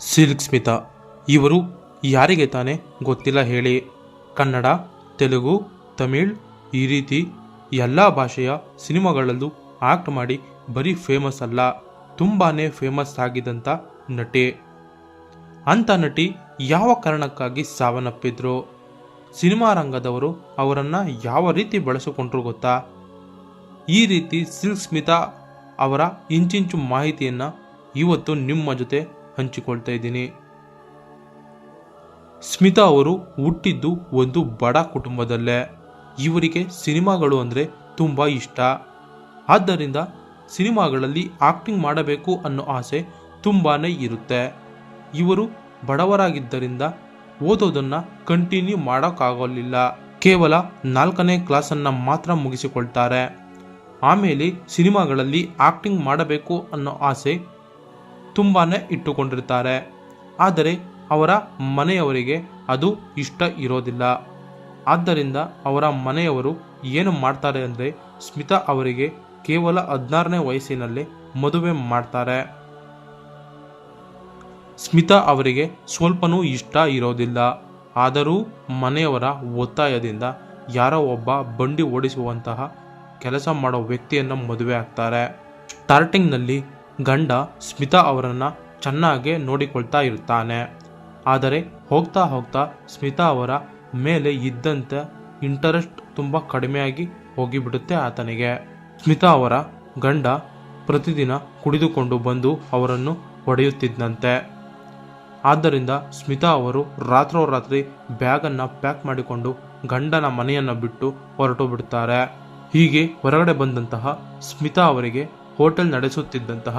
Silk Smita ಇವರು ಯಾರಿಗೆ ತಾನೇ ಗೊತ್ತಿಲ್ಲ ಹೇಳಿ. ಕನ್ನಡ, ತೆಲುಗು, ತಮಿಳ್ ಈ ರೀತಿ ಎಲ್ಲ ಭಾಷೆಯ ಸಿನಿಮಾಗಳಲ್ಲೂ ಆಕ್ಟ್ ಮಾಡಿ ಬರೀ ಫೇಮಸ್ ಅಲ್ಲ, ತುಂಬಾ ಫೇಮಸ್ ಆಗಿದ್ದಂಥ ನಟಿ. ಅಂಥ ನಟಿ ಯಾವ ಕಾರಣಕ್ಕಾಗಿ ಸಾವನ್ನಪ್ಪಿದ್ರು, ಸಿನಿಮಾ ರಂಗದವರು ಅವರನ್ನು ಯಾವ ರೀತಿ ಬಳಸಿಕೊಂಡ್ರು ಗೊತ್ತಾ? ಈ ರೀತಿ ಸಿಲ್ಕ್ ಸ್ಮಿತಾ ಅವರ ಇಂಚಿಂಚು ಮಾಹಿತಿಯನ್ನು ಇವತ್ತು ನಿಮ್ಮ ಜೊತೆ ಹಂಚಿಕೊಳ್ತಾ ಇದ್ದೀನಿ. ಸ್ಮಿತಾ ಅವರು ಹುಟ್ಟಿದ್ದು ಒಂದು ಬಡ ಕುಟುಂಬದಲ್ಲೇ. ಇವರಿಗೆ ಸಿನಿಮಾಗಳು ಅಂದರೆ ತುಂಬ ಇಷ್ಟ. ಆದ್ದರಿಂದ ಸಿನಿಮಾಗಳಲ್ಲಿ ಆಕ್ಟಿಂಗ್ ಮಾಡಬೇಕು ಅನ್ನೋ ಆಸೆ ತುಂಬಾ ಇರುತ್ತೆ. ಇವರು ಬಡವರಾಗಿದ್ದರಿಂದ ಓದೋದನ್ನು ಕಂಟಿನ್ಯೂ ಮಾಡೋಕ್ಕಾಗಲಿಲ್ಲ. ಕೇವಲ 4ನೇ ಕ್ಲಾಸನ್ನು ಮಾತ್ರ ಮುಗಿಸಿಕೊಳ್ತಾರೆ. ಆಮೇಲೆ ಸಿನಿಮಾಗಳಲ್ಲಿ ಆಕ್ಟಿಂಗ್ ಮಾಡಬೇಕು ಅನ್ನೋ ಆಸೆ ತುಂಬಾ ಇಟ್ಟುಕೊಂಡಿರ್ತಾರೆ. ಆದರೆ ಅವರ ಮನೆಯವರಿಗೆ ಅದು ಇಷ್ಟ ಇರೋದಿಲ್ಲ. ಆದ್ದರಿಂದ ಅವರ ಮನೆಯವರು ಏನು ಮಾಡ್ತಾರೆ ಅಂದರೆ ಸ್ಮಿತಾ ಅವರಿಗೆ ಕೇವಲ 16ನೇ ವಯಸ್ಸಿನಲ್ಲೇ ಮದುವೆ ಮಾಡ್ತಾರೆ. ಸ್ಮಿತಾ ಅವರಿಗೆ ಸ್ವಲ್ಪನೂ ಇಷ್ಟ ಇರೋದಿಲ್ಲ. ಆದರೂ ಮನೆಯವರ ಒತ್ತಾಯದಿಂದ ಯಾರೋ ಒಬ್ಬ ಬಂಡಿ ಓಡಿಸುವಂತಹ ಕೆಲಸ ಮಾಡೋ ವ್ಯಕ್ತಿಯನ್ನು ಮದುವೆ ಆಗ್ತಾರೆ. ಸ್ಟಾರ್ಟಿಂಗ್ನಲ್ಲಿ ಗಂಡ ಸ್ಮಿತಾ ಅವರನ್ನು ಚೆನ್ನಾಗಿ ನೋಡಿಕೊಳ್ತಾ ಇರ್ತಾನೆ. ಆದರೆ ಹೋಗ್ತಾ ಹೋಗ್ತಾ ಸ್ಮಿತಾ ಅವರ ಮೇಲೆ ಇದ್ದಂಥ ಇಂಟರೆಸ್ಟ್ ತುಂಬ ಕಡಿಮೆಯಾಗಿ ಹೋಗಿಬಿಡುತ್ತೆ ಆತನಿಗೆ. ಸ್ಮಿತಾ ಅವರ ಗಂಡ ಪ್ರತಿದಿನ ಕುಡಿದುಕೊಂಡು ಬಂದು ಅವರನ್ನು ಹೊಡೆಯುತ್ತಿದ್ದಂತೆ. ಆದ್ದರಿಂದ ಸ್ಮಿತಾ ಅವರು ರಾತ್ರೋರಾತ್ರಿ ಬ್ಯಾಗನ್ನು ಪ್ಯಾಕ್ ಮಾಡಿಕೊಂಡು ಗಂಡನ ಮನೆಯನ್ನು ಬಿಟ್ಟು ಹೊರಟು ಬಿಡ್ತಾರೆ. ಹೀಗೆ ಹೊರಗಡೆ ಬಂದಂತಹ ಸ್ಮಿತಾ ಅವರಿಗೆ ಹೋಟೆಲ್ ನಡೆಸುತ್ತಿದ್ದಂತಹ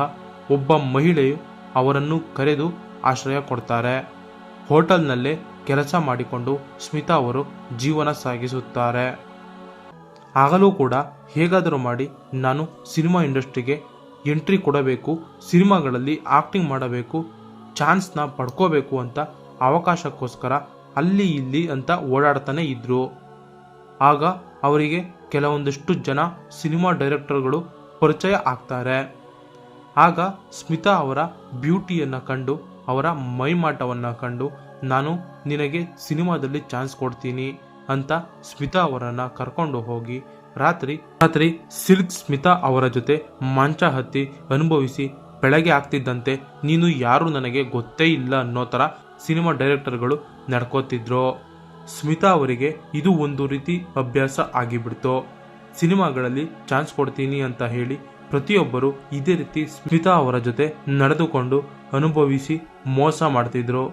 ಒಬ್ಬ ಮಹಿಳೆಯು ಅವರನ್ನು ಕರೆದು ಆಶ್ರಯ ಕೊಡ್ತಾರೆ. ಹೋಟೆಲ್ನಲ್ಲೇ ಕೆಲಸ ಮಾಡಿಕೊಂಡು ಸ್ಮಿತಾ ಅವರು ಜೀವನ ಸಾಗಿಸುತ್ತಾರೆ. ಆಗಲೂ ಕೂಡ ಹೇಗಾದರೂ ಮಾಡಿ ನಾನು ಸಿನಿಮಾ ಇಂಡಸ್ಟ್ರಿಗೆ ಎಂಟ್ರಿ ಕೊಡಬೇಕು, ಸಿನಿಮಾಗಳಲ್ಲಿ ಆಕ್ಟಿಂಗ್ ಮಾಡಬೇಕು, ಚಾನ್ಸ್ನ ಪಡ್ಕೋಬೇಕು ಅಂತ ಅವಕಾಶಕ್ಕೋಸ್ಕರ ಅಲ್ಲಿ ಇಲ್ಲಿ ಅಂತ ಓಡಾಡ್ತಾನೆ ಇದ್ರು. ಆಗ ಅವರಿಗೆ ಕೆಲವೊಂದಷ್ಟು ಜನ ಸಿನಿಮಾ ಡೈರೆಕ್ಟರ್ಗಳು ಪರಿಚಯ ಆಗ್ತಾರೆ. ಆಗ ಸ್ಮಿತಾ ಅವರ ಬ್ಯೂಟಿಯನ್ನು ಕಂಡು, ಅವರ ಮೈಮಾಟವನ್ನು ಕಂಡು ನಾನು ನಿನಗೆ ಸಿನಿಮಾದಲ್ಲಿ ಚಾನ್ಸ್ ಕೊಡ್ತೀನಿ ಅಂತ ಸ್ಮಿತಾ ಅವರನ್ನು ಕರ್ಕೊಂಡು ಹೋಗಿ ರಾತ್ರಿ ಸಿಲ್ಕ್ ಸ್ಮಿತಾ ಅವರ ಜೊತೆ ಮಂಚ ಹತ್ತಿ ಅನುಭವಿಸಿ ಬೆಳಗ್ಗೆ ಆಗ್ತಿದ್ದಂತೆ ನೀನು ಯಾರು ನನಗೆ ಗೊತ್ತೇ ಇಲ್ಲ ಅನ್ನೋ ಥರ ಸಿನಿಮಾ ಡೈರೆಕ್ಟರ್ಗಳು ನಡ್ಕೋತಿದ್ರು. ಸ್ಮಿತಾ ಅವರಿಗೆ ಇದು ಒಂದು ರೀತಿ ಅಭ್ಯಾಸ ಆಗಿಬಿಡ್ತು. ಸಿನಿಮಾಗಳಲ್ಲಿ ಚಾನ್ಸ್ ಕೊಡ್ತೀನಿ ಅಂತ ಹೇಳಿ ಪ್ರತಿಯೊಬ್ಬರು ಇದೇ ರೀತಿ ಸ್ಮಿತಾ ಅವರ ಜೊತೆ ನಡೆದುಕೊಂಡು ಅನುಭವಿಸಿ ಮೋಸ ಮಾಡ್ತಿದ್ರು.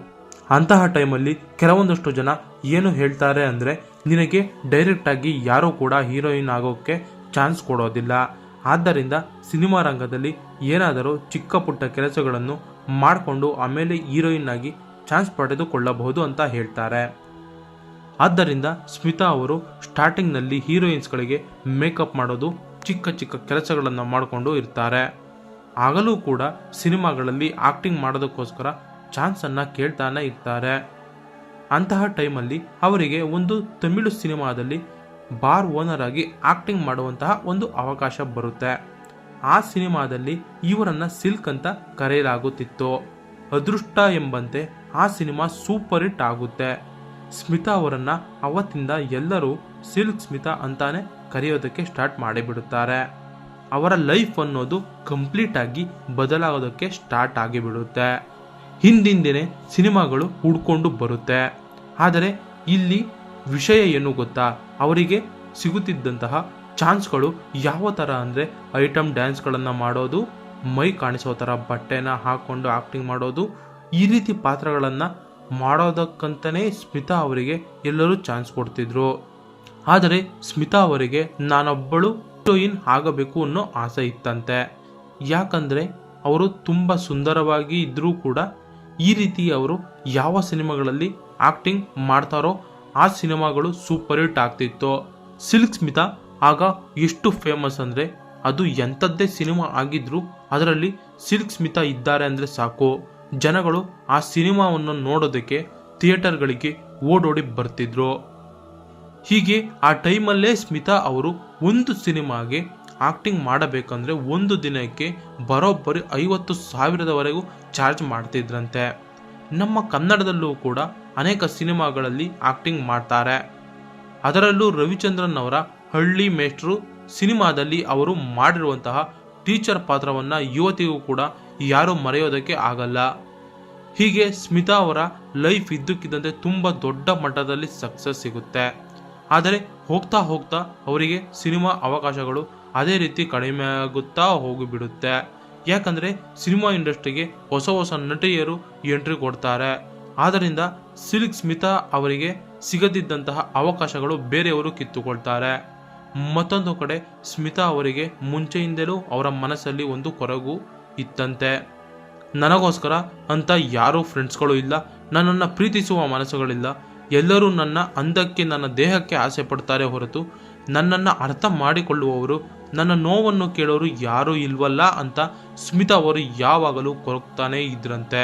ಅಂತಹ ಟೈಮಲ್ಲಿ ಕೆಲವೊಂದಷ್ಟು ಜನ ಏನು ಹೇಳ್ತಾರೆ ಅಂದರೆ ನಿನಗೆ ಡೈರೆಕ್ಟಾಗಿ ಯಾರೂ ಕೂಡ ಹೀರೋಯಿನ್ ಆಗೋಕ್ಕೆ ಚಾನ್ಸ್ ಕೊಡೋದಿಲ್ಲ. ಆದ್ದರಿಂದ ಸಿನಿಮಾ ರಂಗದಲ್ಲಿ ಏನಾದರೂ ಚಿಕ್ಕ ಪುಟ್ಟ ಕೆಲಸಗಳನ್ನು ಮಾಡಿಕೊಂಡು ಆಮೇಲೆ ಹೀರೋಯಿನ್ ಆಗಿ ಚಾನ್ಸ್ ಪಡೆದುಕೊಳ್ಳಬಹುದು ಅಂತ ಹೇಳ್ತಾರೆ. ಆದ್ದರಿಂದ ಸ್ಮಿತಾ ಅವರು ಸ್ಟಾರ್ಟಿಂಗ್ನಲ್ಲಿ ಹೀರೋಯಿನ್ಸ್ಗಳಿಗೆ ಮೇಕಪ್ ಮಾಡೋದು, ಚಿಕ್ಕ ಚಿಕ್ಕ ಕೆಲಸಗಳನ್ನು ಮಾಡಿಕೊಂಡು ಇರ್ತಾರೆ. ಆಗಲೂ ಕೂಡ ಸಿನಿಮಾಗಳಲ್ಲಿ ಆಕ್ಟಿಂಗ್ ಮಾಡೋದಕ್ಕೋಸ್ಕರ ಚಾನ್ಸನ್ನು ಕೇಳ್ತಾನೆ ಇರ್ತಾರೆ. ಅಂತಹ ಟೈಮಲ್ಲಿ ಅವರಿಗೆ ಒಂದು ತಮಿಳು ಸಿನಿಮಾದಲ್ಲಿ ಬಾರ್ ಓನರ್ ಆಗಿ ಆಕ್ಟಿಂಗ್ ಮಾಡುವಂತಹ ಒಂದು ಅವಕಾಶ ಬರುತ್ತೆ. ಆ ಸಿನಿಮಾದಲ್ಲಿ ಇವರನ್ನು ಸಿಲ್ಕ್ ಅಂತ ಕರೆಯಲಾಗುತ್ತಿತ್ತು. ಅದೃಷ್ಟ ಎಂಬಂತೆ ಆ ಸಿನಿಮಾ ಸೂಪರ್ ಹಿಟ್ ಆಗುತ್ತೆ. ಸ್ಮಿತಾ ಅವರನ್ನು ಅವತ್ತಿಂದ ಎಲ್ಲರೂ ಸಿಲ್ಕ್ ಸ್ಮಿತಾ ಅಂತಾನೆ ಕರೆಯೋದಕ್ಕೆ ಸ್ಟಾರ್ಟ್ ಮಾಡಿಬಿಡುತ್ತಾರೆ. ಅವರ ಲೈಫ್ ಅನ್ನೋದು ಕಂಪ್ಲೀಟ್ ಆಗಿ ಬದಲಾಗೋದಕ್ಕೆ ಸ್ಟಾರ್ಟ್ ಆಗಿಬಿಡುತ್ತೆ. ಹಿಂದಿಂದಿನೇ ಸಿನಿಮಾಗಳು ಹುಡ್ಕೊಂಡು ಬರುತ್ತೆ. ಆದರೆ ಇಲ್ಲಿ ವಿಷಯ ಏನು ಗೊತ್ತಾ, ಅವರಿಗೆ ಸಿಗುತ್ತಿದ್ದಂತಹ ಚಾನ್ಸ್ಗಳು ಯಾವ ಥರ ಅಂದರೆ ಐಟಮ್ ಡ್ಯಾನ್ಸ್ಗಳನ್ನು ಮಾಡೋದು, ಮೈ ಕಾಣಿಸೋ ಥರ ಬಟ್ಟೆನ ಹಾಕ್ಕೊಂಡು ಆಕ್ಟಿಂಗ್ ಮಾಡೋದು, ಈ ರೀತಿ ಪಾತ್ರಗಳನ್ನು ಮಾಡೋದಕ್ಕಂತಲೇ ಸ್ಮಿತಾ ಅವರಿಗೆ ಎಲ್ಲರೂ ಚಾನ್ಸ್ ಕೊಡ್ತಿದ್ರು. ಆದರೆ ಸ್ಮಿತಾ ಅವರಿಗೆ ನಾನೊಬ್ಬಳು ಹೀರೋಯಿನ್ ಆಗಬೇಕು ಅನ್ನೋ ಆಸೆ ಇತ್ತಂತೆ. ಯಾಕಂದರೆ ಅವರು ತುಂಬ ಸುಂದರವಾಗಿ ಇದ್ದರೂ ಕೂಡ ಈ ರೀತಿ ಅವರು ಯಾವ ಸಿನಿಮಾಗಳಲ್ಲಿ ಆಕ್ಟಿಂಗ್ ಮಾಡ್ತಾರೋ ಆ ಸಿನಿಮಾಗಳು ಸೂಪರ್ ಹಿಟ್ ಆಗ್ತಿತ್ತು. ಸಿಲ್ಕ್ ಸ್ಮಿತಾ ಆಗ ಎಷ್ಟು ಫೇಮಸ್ ಅಂದರೆ ಅದು ಎಂಥದ್ದೇ ಸಿನಿಮಾ ಆಗಿದ್ರು ಅದರಲ್ಲಿ ಸಿಲ್ಕ್ ಸ್ಮಿತಾ ಇದ್ದಾರೆ ಅಂದರೆ ಸಾಕು, ಜನಗಳು ಆ ಸಿನಿಮಾವನ್ನು ನೋಡೋದಕ್ಕೆ ಥಿಯೇಟರ್ಗಳಿಗೆ ಓಡೋಡಿ ಬರ್ತಿದ್ರು. ಹೀಗೆ ಆ ಟೈಮಲ್ಲೇ ಸ್ಮಿತಾ ಅವರು ಒಂದು ಸಿನಿಮಾಗೆ ಆಕ್ಟಿಂಗ್ ಮಾಡಬೇಕಂದ್ರೆ ಒಂದು ದಿನಕ್ಕೆ ಬರೋಬ್ಬರಿ 50,000ವರೆಗೂ ಚಾರ್ಜ್ ಮಾಡ್ತಿದ್ರಂತೆ. ನಮ್ಮ ಕನ್ನಡದಲ್ಲೂ ಕೂಡ ಅನೇಕ ಸಿನಿಮಾಗಳಲ್ಲಿ ಆಕ್ಟಿಂಗ್ ಮಾಡ್ತಾರೆ. ಅದರಲ್ಲೂ ರವಿಚಂದ್ರನ್ ಅವರ ಹಳ್ಳಿ ಮೇಷ್ಟ್ರು ಸಿನಿಮಾದಲ್ಲಿ ಅವರು ಮಾಡಿರುವಂತಹ ಟೀಚರ್ ಪಾತ್ರವನ್ನು ಇವತ್ತಿಗೂ ಕೂಡ ಯಾರೂ ಮರೆಯೋದಕ್ಕೆ ಆಗಲ್ಲ. ಹೀಗೆ ಸ್ಮಿತಾ ಅವರ ಲೈಫ್ ಇದ್ದಕ್ಕಿದ್ದಂತೆ ತುಂಬ ದೊಡ್ಡ ಮಟ್ಟದಲ್ಲಿ ಸಕ್ಸಸ್ ಸಿಗುತ್ತೆ. ಆದರೆ ಹೋಗ್ತಾ ಹೋಗ್ತಾ ಅವರಿಗೆ ಸಿನಿಮಾ ಅವಕಾಶಗಳು ಅದೇ ರೀತಿ ಕಡಿಮೆ ಆಗುತ್ತಾ ಹೋಗಿಬಿಡುತ್ತೆ. ಯಾಕಂದರೆ ಸಿನಿಮಾ ಇಂಡಸ್ಟ್ರಿಗೆ ಹೊಸ ಹೊಸ ನಟಿಯರು ಎಂಟ್ರಿ ಕೊಡ್ತಾರೆ. ಆದ್ದರಿಂದ ಸಿಲ್ಕ್ ಸ್ಮಿತಾ ಅವರಿಗೆ ಸಿಗದಿದ್ದಂತಹ ಅವಕಾಶಗಳು ಬೇರೆಯವರು ಕಿತ್ತುಕೊಳ್ತಾರೆ. ಮತ್ತೊಂದು ಕಡೆ ಸ್ಮಿತಾ ಅವರಿಗೆ ಮುಂಚೆಯಿಂದಲೂ ಅವರ ಮನಸ್ಸಲ್ಲಿ ಒಂದು ಕೊರಗು ಇತ್ತಂತೆ. ನನಗೋಸ್ಕರ ಅಂತ ಯಾರೂ ಫ್ರೆಂಡ್ಸ್ಗಳು ಇಲ್ಲ, ನನ್ನನ್ನು ಪ್ರೀತಿಸುವ ಮನಸ್ಸುಗಳಿಲ್ಲ, ಎಲ್ಲರೂ ನನ್ನ ಅಂದಕ್ಕೆ ನನ್ನ ದೇಹಕ್ಕೆ ಆಸೆ ಪಡ್ತಾರೆ ಹೊರತು ನನ್ನನ್ನು ಅರ್ಥ ಮಾಡಿಕೊಳ್ಳುವವರು, ನನ್ನ ನೋವನ್ನು ಕೇಳೋರು ಯಾರೂ ಇಲ್ವಲ್ಲ ಅಂತ ಸ್ಮಿತಾ ಅವರು ಯಾವಾಗಲೂ ಕೊರಗ್ತಾನೇ ಇದ್ರಂತೆ.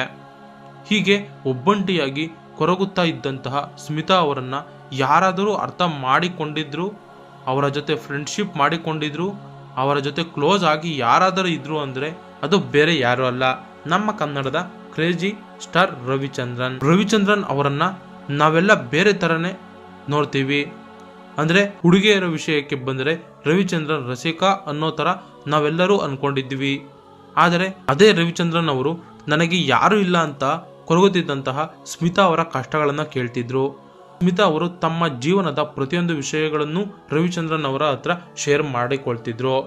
ಹೀಗೆ ಒಬ್ಬಂಟಿಯಾಗಿ ಕೊರಗುತ್ತಾ ಇದ್ದಂತಹ ಸ್ಮಿತಾ ಅವರನ್ನು ಯಾರಾದರೂ ಅರ್ಥ ಮಾಡಿಕೊಂಡಿದ್ರು, ಅವರ ಜೊತೆ ಫ್ರೆಂಡ್ಶಿಪ್ ಮಾಡಿಕೊಂಡಿದ್ರು, ಅವರ ಜೊತೆ ಕ್ಲೋಸ್ ಆಗಿ ಯಾರಾದರೂ ಇದ್ರು ಅಂದರೆ ಅದು ಬೇರೆ ಯಾರೂ ಅಲ್ಲ, ನಮ್ಮ ಕನ್ನಡದ ಕ್ರೇಜಿ ಸ್ಟಾರ್ ರವಿಚಂದ್ರನ್ ಅವರನ್ನು ನಾವೆಲ್ಲ ಬೇರೆ ಥರನೇ ನೋಡ್ತೀವಿ. ಅಂದರೆ ಹುಡುಗಿಯರ ವಿಷಯಕ್ಕೆ ಬಂದರೆ ರವಿಚಂದ್ರನ್ ರಸಿಕಾ ಅನ್ನೋ ಥರ ನಾವೆಲ್ಲರೂ ಅಂದ್ಕೊಂಡಿದ್ವಿ. ಆದರೆ ಅದೇ ರವಿಚಂದ್ರನ್ ಅವರು ನನಗೆ ಯಾರೂ ಇಲ್ಲ ಅಂತ ಕೊರಗುತ್ತಿದ್ದಂತಹ ಸ್ಮಿತಾ ಅವರ ಕಷ್ಟಗಳನ್ನು ಕೇಳ್ತಿದ್ರು. ಸ್ಮಿತಾ ಅವರು ತಮ್ಮ ಜೀವನದ ಪ್ರತಿಯೊಂದು ವಿಷಯಗಳನ್ನು ರವಿಚಂದ್ರನ್ ಅವರ ಹತ್ರ ಶೇರ್ ಮಾಡಿಕೊಳ್ತಿದ್ರು.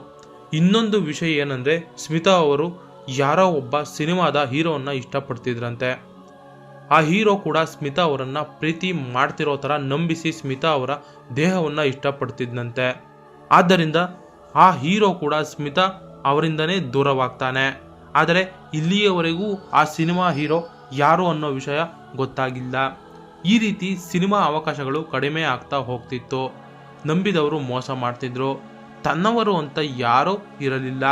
ಇನ್ನೊಂದು ವಿಷಯ ಏನಂದರೆ ಸ್ಮಿತಾ ಅವರು ಯಾರೋ ಒಬ್ಬ ಸಿನಿಮಾದ ಹೀರೋವನ್ನು ಇಷ್ಟಪಡ್ತಿದ್ರಂತೆ. ಆ ಹೀರೋ ಕೂಡ ಸ್ಮಿತಾ ಅವರನ್ನು ಪ್ರೀತಿ ಮಾಡ್ತಿರೋ ಥರ ನಂಬಿಸಿ ಸ್ಮಿತಾ ಅವರ ದೇಹವನ್ನು ಇಷ್ಟಪಡ್ತಿದ್ದಂತೆ. ಆದ್ದರಿಂದ ಆ ಹೀರೋ ಕೂಡ ಸ್ಮಿತಾ ಅವರಿಂದನೇ ದೂರವಾಗ್ತಾನೆ. ಆದರೆ ಇಲ್ಲಿಯವರೆಗೂ ಆ ಸಿನಿಮಾ ಹೀರೋ ಯಾರು ಅನ್ನೋ ವಿಷಯ ಗೊತ್ತಾಗಿಲ್ಲ. ಈ ರೀತಿ ಸಿನಿಮಾ ಅವಕಾಶಗಳು ಕಡಿಮೆ ಆಗ್ತಾ ಹೋಗ್ತಿತ್ತು. ನಂಬಿದವರು ಮೋಸ ಮಾಡ್ತಿದ್ರು, ತನ್ನವರು ಅಂತ ಯಾರೂ ಇರಲಿಲ್ಲ.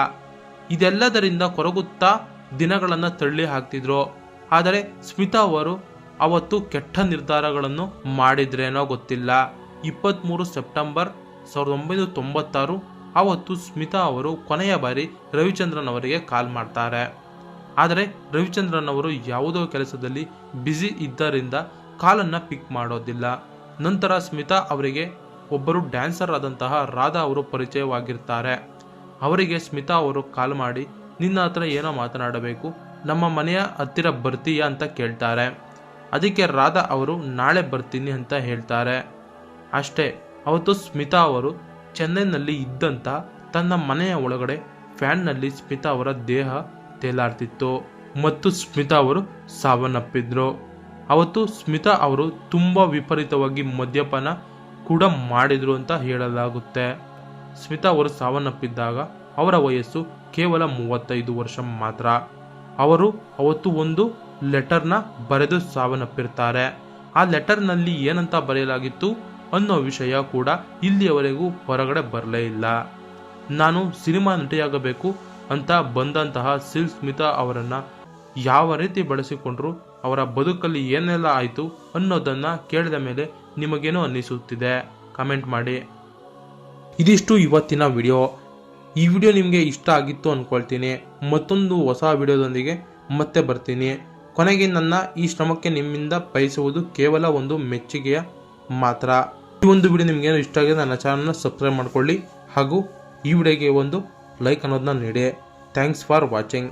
ಇದೆಲ್ಲದರಿಂದ ಕೊರಗುತ್ತಾ ದಿನಗಳನ್ನು ತಳ್ಳಿ ಹಾಕ್ತಿದ್ರು. ಆದರೆ ಸ್ಮಿತಾ ಅವರು ಅವತ್ತು ಕೆಟ್ಟ ನಿರ್ಧಾರಗಳನ್ನು ಮಾಡಿದ್ರೇನೋ ಗೊತ್ತಿಲ್ಲ. 23 ಸೆಪ್ಟೆಂಬರ್ 1996 ಅವತ್ತು ಸ್ಮಿತಾ ಅವರು ಕೊನೆಯ ಬಾರಿ ರವಿಚಂದ್ರನ್ ಅವರಿಗೆ ಕಾಲ್ ಮಾಡ್ತಾರೆ. ಆದರೆ ರವಿಚಂದ್ರನ್ ಅವರು ಯಾವುದೋ ಕೆಲಸದಲ್ಲಿ ಬ್ಯುಸಿ ಇದ್ದರಿಂದ ಕಾಲನ್ನು ಪಿಕ್ ಮಾಡೋದಿಲ್ಲ. ನಂತರ ಸ್ಮಿತಾ ಅವರಿಗೆ ಒಬ್ಬರು ಡ್ಯಾನ್ಸರ್ ಆದಂತಹ ರಾಧಾ ಅವರು ಪರಿಚಯವಾಗಿರ್ತಾರೆ. ಅವರಿಗೆ ಸ್ಮಿತಾ ಅವರು ಕಾಲ್ ಮಾಡಿ ನಿನ್ನ ಹತ್ರ ಏನೋ ಮಾತನಾಡಬೇಕು, ನಮ್ಮ ಮನೆಯ ಹತ್ತಿರ ಬರ್ತೀಯಾ ಅಂತ ಕೇಳ್ತಾರೆ. ಅದಕ್ಕೆ ರಾಧಾ ಅವರು ನಾಳೆ ಬರ್ತೀನಿ ಅಂತ ಹೇಳ್ತಾರೆ. ಅಷ್ಟೇ, ಅವತ್ತು ಸ್ಮಿತಾ ಅವರು ಚೆನ್ನೈನಲ್ಲಿ ಇದ್ದಂಥ ತನ್ನ ಮನೆಯ ಒಳಗಡೆ ಫ್ಯಾನ್ನಲ್ಲಿ ಸ್ಮಿತಾ ಅವರ ದೇಹ ತೇಲಾಡ್ತಿತ್ತು ಮತ್ತು ಸ್ಮಿತಾ ಅವರು ಸಾವನ್ನಪ್ಪಿದ್ರು. ಅವತ್ತು ಸ್ಮಿತಾ ಅವರು ತುಂಬ ವಿಪರೀತವಾಗಿ ಮದ್ಯಪಾನ ಕೂಡ ಮಾಡಿದ್ರು ಅಂತ ಹೇಳಲಾಗುತ್ತೆ. ಸ್ಮಿತಾ ಅವರು ಸಾವನ್ನಪ್ಪಿದ್ದಾಗ ಅವರ ವಯಸ್ಸು ಕೇವಲ 35 ವರ್ಷ ಮಾತ್ರ. ಅವರು ಅವತ್ತು ಒಂದು ಲೆಟರ್ನ ಬರೆದು ಸಾವನ್ನಪ್ಪಿರ್ತಾರೆ. ಆ ಲೆಟರ್ನಲ್ಲಿ ಏನಂತ ಬರೆಯಲಾಗಿತ್ತು ಅನ್ನೋ ವಿಷಯ ಕೂಡ ಇಲ್ಲಿಯವರೆಗೂ ಹೊರಗಡೆ ಬರಲೇ ಇಲ್ಲ. ನಾನು ಸಿನಿಮಾ ನಟಿಯಾಗಬೇಕು ಅಂತ ಬಂದಂತಹ ಸ್ಮಿತಾ ಅವರನ್ನು ಯಾವ ರೀತಿ ಬಳಸಿಕೊಂಡ್ರು, ಅವರ ಬದುಕಲ್ಲಿ ಏನೆಲ್ಲ ಆಯಿತು ಅನ್ನೋದನ್ನು ಕೇಳಿದ ಮೇಲೆ ನಿಮಗೇನೋ ಅನ್ನಿಸುತ್ತಿದೆ, ಕಮೆಂಟ್ ಮಾಡಿ. ಇದಿಷ್ಟು ಇವತ್ತಿನ ವಿಡಿಯೋ. ಈ ವಿಡಿಯೋ ನಿಮಗೆ ಇಷ್ಟ ಆಗಿತ್ತು ಅಂದ್ಕೊಳ್ತೀನಿ. ಮತ್ತೊಂದು ಹೊಸ ವಿಡಿಯೋದೊಂದಿಗೆ ಮತ್ತೆ ಬರ್ತೀನಿ. ಕೊನೆಗೆ ನನ್ನ ಈ ಶ್ರಮಕ್ಕೆ ನಿಮ್ಮಿಂದ ಬಯಸುವುದು ಕೇವಲ ಒಂದು ಮೆಚ್ಚುಗೆಯ ಮಾತ್ರ. ಈ ಒಂದು ವಿಡಿಯೋ ನಿಮಗೇನು ಇಷ್ಟ ಆಗಿದೆ ನನ್ನ ಚಾನಲ್ನ ಸಬ್ಸ್ಕ್ರೈಬ್ ಮಾಡ್ಕೊಳ್ಳಿ ಹಾಗೂ ಈ ವಿಡಿಯೋಗೆ ಒಂದು ಲೈಕ್ ಅನ್ನೋದನ್ನ ನೀಡಿ. Thanks for watching.